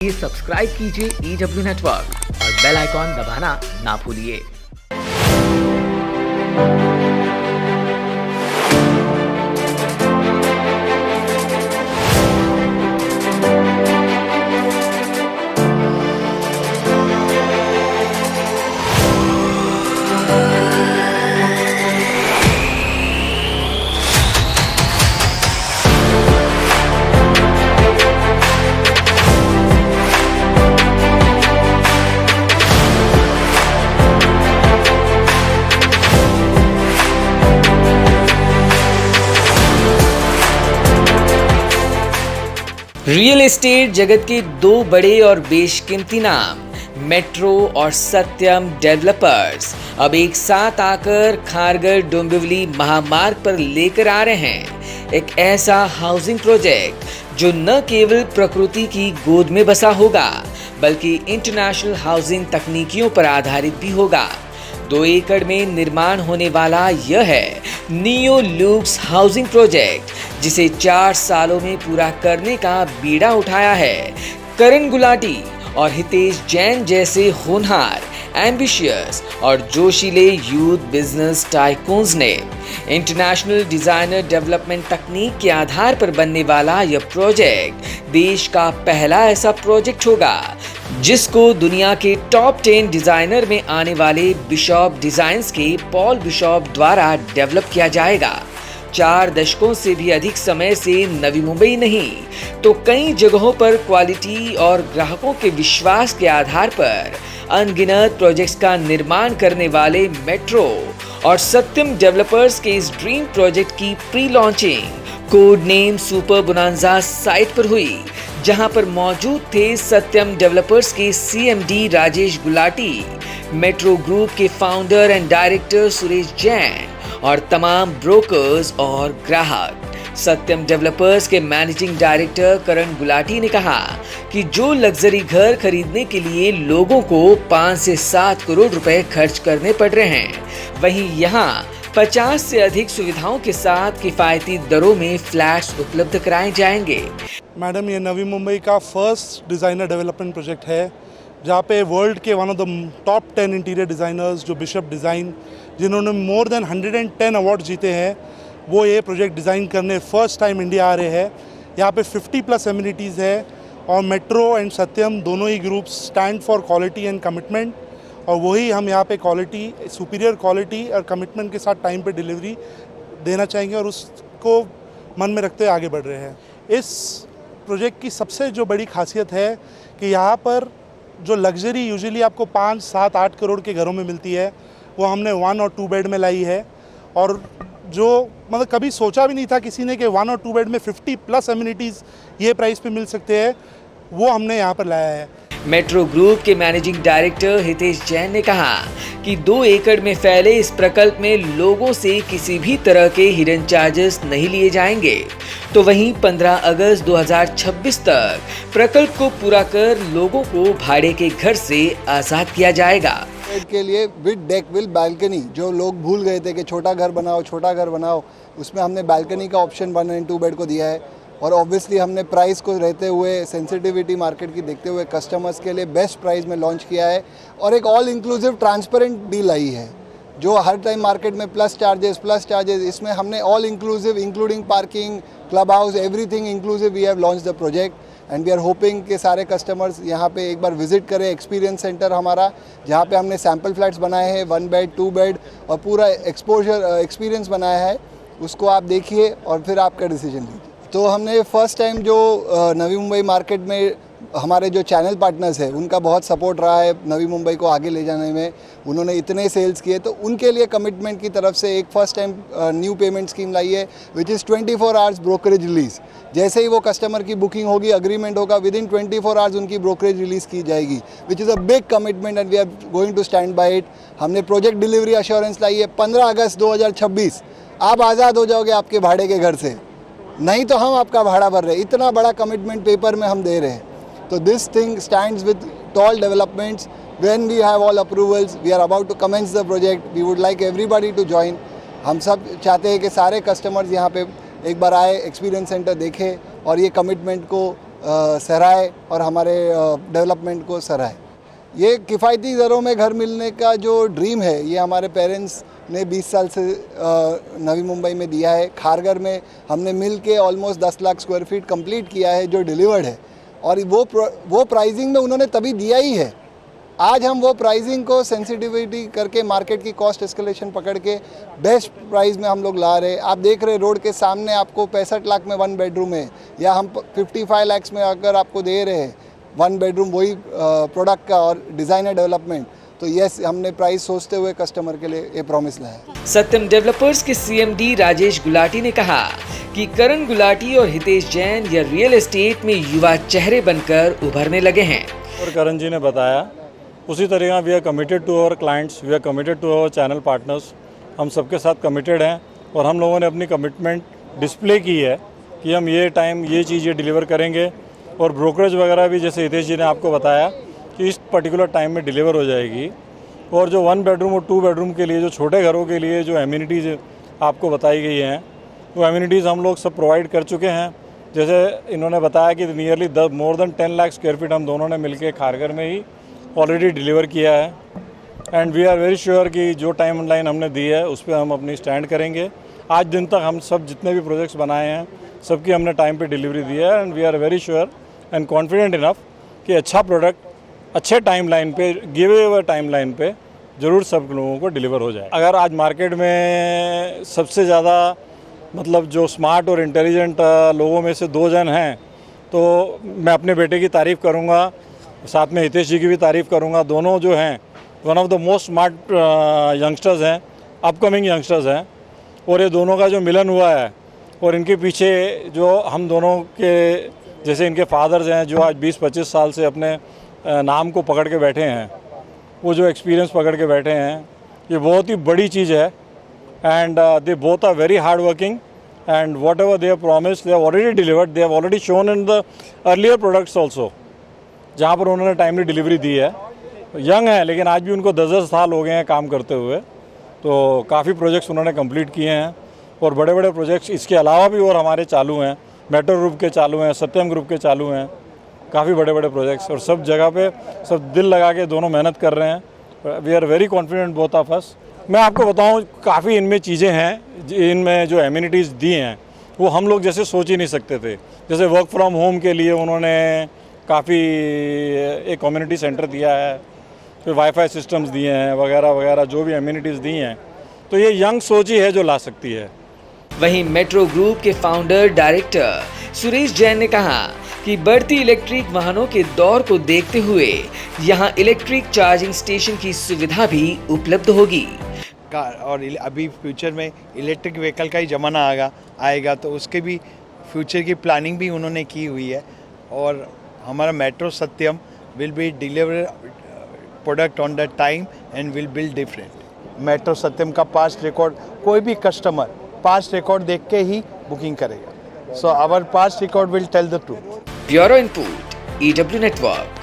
Subscribe कीजिए EW network और bell icon दबाना ना भूलिए। रियल एस्टेट जगत के दो बड़े और बेशकीमती नाम मेट्रो और सत्यम डेवलपर्स अब एक साथ आकर खारघर डोंबिवली महामार्ग पर लेकर आ रहे हैं एक ऐसा हाउसिंग प्रोजेक्ट जो न केवल प्रकृति की गोद में बसा होगा बल्कि इंटरनेशनल हाउसिंग तकनीकियों पर आधारित भी होगा। 2 एकड़ में निर्माण होने वाला यह है नियो लुक्स हाउसिंग प्रोजेक्ट जिसे 4 सालों में पूरा करने का बीड़ा उठाया है करण गुलाटी और हितेश जैन जैसे होनहार, एम्बिशियस और जोशीले यूथ बिजनेस टाइकून्स ने। इंटरनेशनल डिजाइनर डेवलपमेंट तकनीक के आधार पर बनने वाला यह प्रोजेक्ट देश का पहला ऐसा प्रोजेक्ट होगा जिसको दुनिया के टॉप 10 डिजाइनर में आने वाले बिशॉप डिजाइन्स के पॉल बिशॉप द्वारा डेवलप किया जाएगा। 4 दशकों से भी अधिक समय से नवी मुंबई नहीं तो कई जगहों पर क्वालिटी और ग्राहकों के विश्वास के आधार पर अनगिनत प्रोजेक्ट्स का निर्माण करने वाले मेट्रो और सत्यम डेवलपर्स के इस ड्रीम प्रोजेक्ट की pre launching code name super bonanza site पर हुई, जहां पर मौजूद थे सत्यम डेवलपर्स के CMD Rajesh Gulati, Metro group के founder and director Suresh Jain और तमाम ब्रोकर्स और ग्राहक। सत्यम डेवलपर्स के मैनेजिंग डायरेक्टर करण गुलाटी ने कहा कि जो लग्जरी घर खरीदने के लिए लोगों को 5 से 7 करोड़ रुपए खर्च करने पड़ रहे हैं, वहीं यहाँ 50 से अधिक सुविधाओं के साथ किफायती दरों में फ्लैट्स उपलब्ध कराए जाएंगे। मैडम, ये नवी मुंबई का फर्स्ट डिज़ाइनर डेवलपमेंट प्रोजेक्ट है जहाँ पे वर्ल्ड के one of the top 10 interior designers जो बिशप डिज़ाइन जिन्होंने मोर देन 110 अवार्ड जीते हैं, वो ये प्रोजेक्ट डिज़ाइन करने फर्स्ट टाइम इंडिया आ रहे हैं। यहाँ पे 50+ एमिनिटीज़ है और मेट्रो एंड सत्यम दोनों ही groups stand for quality and commitment, और वही हम यहाँ पे क्वालिटी, सुपीरियर क्वालिटी और कमिटमेंट के साथ टाइम पे डिलीवरी देना चाहेंगे और उसको मन में रखते हुए आगे बढ़ रहे हैं। इस प्रोजेक्ट की सबसे जो बड़ी खासियत है कि यहाँ पर जो लग्जरी यूजुअली आपको 5, 7, 8 करोड़ के घरों में मिलती है, वो हमने 1 और 2 बेड में लाई है। और जो मतलब कभी सोचा भी नहीं था किसी ने कि 1 और 2 बेड में 50+ एमिनिटीज़ ये प्राइस पे मिल सकते हैं, वो हमने यहाँ पर लाया है। मेट्रो ग्रुप के मैनेजिंग डायरेक्टर हितेश जैन ने कहा कि 2 एकड़ में फैले इस प्रकल्प में लोगों से किसी भी तरह के हिडन चार्जेस नहीं लिए जाएंगे, तो वहीं 15 अगस्त 2026 तक प्रकल्प को पूरा कर लोगों को भाड़े के घर से आजाद किया जाएगा। के लिए विद डेक विल बालकनी, जो लोग भूल गए थे कि छोटा घर बनाओ, उसमें हमने बालकनी का ऑप्शन 1 और 2 बेड को दिया है। और ऑब्वियसली हमने प्राइस को रहते हुए, सेंसिटिविटी मार्केट की देखते हुए कस्टमर्स के लिए बेस्ट प्राइस में लॉन्च किया है और एक ऑल इंक्लूसिव ट्रांसपेरेंट डील आई है। जो हर टाइम मार्केट में प्लस चार्जेस, इसमें हमने all inclusive including parking, club house, everything inclusive we have launch the project and we are hoping कि सारे कस्टमर्स यहाँ पे एक बार विजिट करें एक्सपीरियंस सेंटर हमारा, जहाँ पे हमने सैम्पल फ्लैट्स बनाए हैं 1 बेड 2 बेड और पूरा एक्सपीरियंस बनाया है, उसको आप देखिए और फिर आपका डिसीजन लीजिए। तो हमने फर्स्ट टाइम जो नवी मुंबई मार्केट में हमारे जो चैनल पार्टनर्स हैं उनका बहुत सपोर्ट रहा है नवी मुंबई को आगे ले जाने में, उन्होंने इतने सेल्स किए, तो उनके लिए कमिटमेंट की तरफ से एक first time new payment scheme लाई है which is 24 hours brokerage release. जैसे ही वो कस्टमर की बुकिंग होगी, अग्रीमेंट होगा, विद इन 24 आवर्स उनकी ब्रोकरेज रिलीज़ की जाएगी, which is a big commitment and we are going to stand by it. हमने प्रोजेक्ट डिलीवरी अश्योरेंस लाई है 15 अगस्त 2026 आप आज़ाद हो जाओगे आपके भाड़े के घर से, नहीं तो हम आपका भाड़ा भर रहे हैं। इतना बड़ा कमिटमेंट पेपर में हम दे रहे हैं। तो this thing stands with tall developments. When we have all approvals we are about to commence the project, we would like everybody to join. हम सब चाहते हैं कि सारे कस्टमर्स यहाँ पे एक बार आए, एक्सपीरियंस सेंटर देखें और ये कमिटमेंट को सराहे और हमारे डेवलपमेंट को सराहे। ये किफ़ायती दरों में घर मिलने का जो ड्रीम है, ये हमारे पेरेंट्स ने 20 साल से नवी मुंबई में दिया है। खारगर में हमने मिल के almost 10 lakh square feet complete किया है जो डिलीवर्ड है, और वो प्राइसिंग में उन्होंने तभी दिया ही है। आज हम वो प्राइसिंग को सेंसिटिविटी करके मार्केट की कॉस्ट एस्केलेशन पकड़ के बेस्ट प्राइस में हम लोग ला रहे हैं। आप देख रहे रोड के सामने आपको 65 लाख में 1 बेडरूम है, या हम 55 लाख में अगर आपको दे रहे हैं 1 बेडरूम वही प्रोडक्ट का और डिज़ाइनर डेवलपमेंट, तो यस हमने प्राइस सोचते हुए कस्टमर के लिए ये प्रॉमिस लाया। सत्यम डेवलपर्स के सीएमडी राजेश गुलाटी ने कहा कि करण गुलाटी और हितेश जैन या रियल एस्टेट में युवा चेहरे बनकर उभरने लगे हैं। और करण जी ने बताया उसी तरीका we are committed to our clients, we are committed to our channel partners. हम सबके साथ कमिटेड हैं और हम लोगों ने अपनी कमिटमेंट डिस्प्ले की है कि हम ये टाइम ये चीज़ें डिलीवर करेंगे, और ब्रोकरेज वगैरह भी जैसे हितेश जी ने आपको बताया कि इस पर्टिकुलर टाइम में डिलीवर हो जाएगी। और जो 1 बेडरूम और 2 बेडरूम के लिए, जो छोटे घरों के लिए जो एम्यूनिटीज़ आपको बताई गई हैं, वो एम्यूनिटीज़ हम लोग सब प्रोवाइड कर चुके हैं। जैसे इन्होंने बताया कि nearly more than 10 lakh square feet हम दोनों ने मिलकर खारगर में ही ऑलरेडी डिलीवर किया है। And we are very sure कि जो टाइम लाइन हमने दी है उस पर हम अपनी स्टैंड करेंगे। आज दिन तक हम सब जितने भी प्रोजेक्ट्स बनाए हैं सबकी हमने टाइम पे डिलीवरी दी है, and we are very sure and confident enough कि अच्छा प्रोडक्ट अच्छे टाइम लाइन पे, गिवे हुए टाइम लाइन पे ज़रूर सब लोगों को डिलीवर हो जाए। अगर आज मार्केट में सबसे ज़्यादा मतलब जो स्मार्ट और इंटेलिजेंट लोगों में से 2 जन हैं, तो मैं अपने बेटे की तारीफ़ करूँगा, साथ में हितेश जी की भी तारीफ़ करूँगा। दोनों जो हैं one of the most smart youngsters हैं, अपकमिंग यंगस्टर्स हैं, और ये दोनों का जो मिलन हुआ है और इनके पीछे जो हम दोनों के जैसे इनके फादर्स हैं जो आज 20-25 साल से अपने नाम को पकड़ के बैठे हैं, वो जो एक्सपीरियंस पकड़ के बैठे हैं, ये बहुत ही बड़ी चीज़ है। And they both are very hard working, and whatever they have promised they have already delivered, they have already shown in the earlier products also, जहाँ पर उन्होंने टाइमली डिलीवरी दी है। यंग है लेकिन आज भी उनको 10-10 साल हो गए हैं काम करते हुए, तो काफ़ी प्रोजेक्ट्स उन्होंने कंप्लीट किए हैं, और बड़े बड़े प्रोजेक्ट्स इसके अलावा भी और हमारे चालू हैं, मेट्रो ग्रुप के चालू हैं, सत्यम ग्रुप के चालू हैं, काफ़ी बड़े बड़े प्रोजेक्ट्स, और सब जगह पे सब दिल लगा के दोनों मेहनत कर रहे हैं। We are very confident both of us. मैं आपको बताऊं काफ़ी इनमें चीज़ें हैं, इनमें जो एम्यूनिटीज़ दी हैं वो हम लोग जैसे सोच ही नहीं सकते थे। जैसे वर्क फ्रॉम होम के लिए उन्होंने काफ़ी एक कम्युनिटी सेंटर दिया है, फिर वाईफाई सिस्टम्स दिए हैं वगैरह वगैरह, जो भी एम्यूनिटीज़ दी हैं, तो ये यंग सोच ही है जो ला सकती है। वहीं मेट्रो ग्रुप के फाउंडर डायरेक्टर सुरेश जैन ने कहा कि बढ़ती इलेक्ट्रिक वाहनों के दौर को देखते हुए यहां इलेक्ट्रिक चार्जिंग स्टेशन की सुविधा भी उपलब्ध होगी। और अभी फ्यूचर में इलेक्ट्रिक व्हीकल का ही ज़माना आएगा, तो उसके भी फ्यूचर की प्लानिंग भी उन्होंने की हुई है। और हमारा Metro Satyam will be deliver product on the time and will build different. Metro Satyam का पास्ट रिकॉर्ड, कोई भी कस्टमर पास्ट रिकॉर्ड देख के ही बुकिंग करेगा। So our past record will tell the truth. Bureau input, EW network.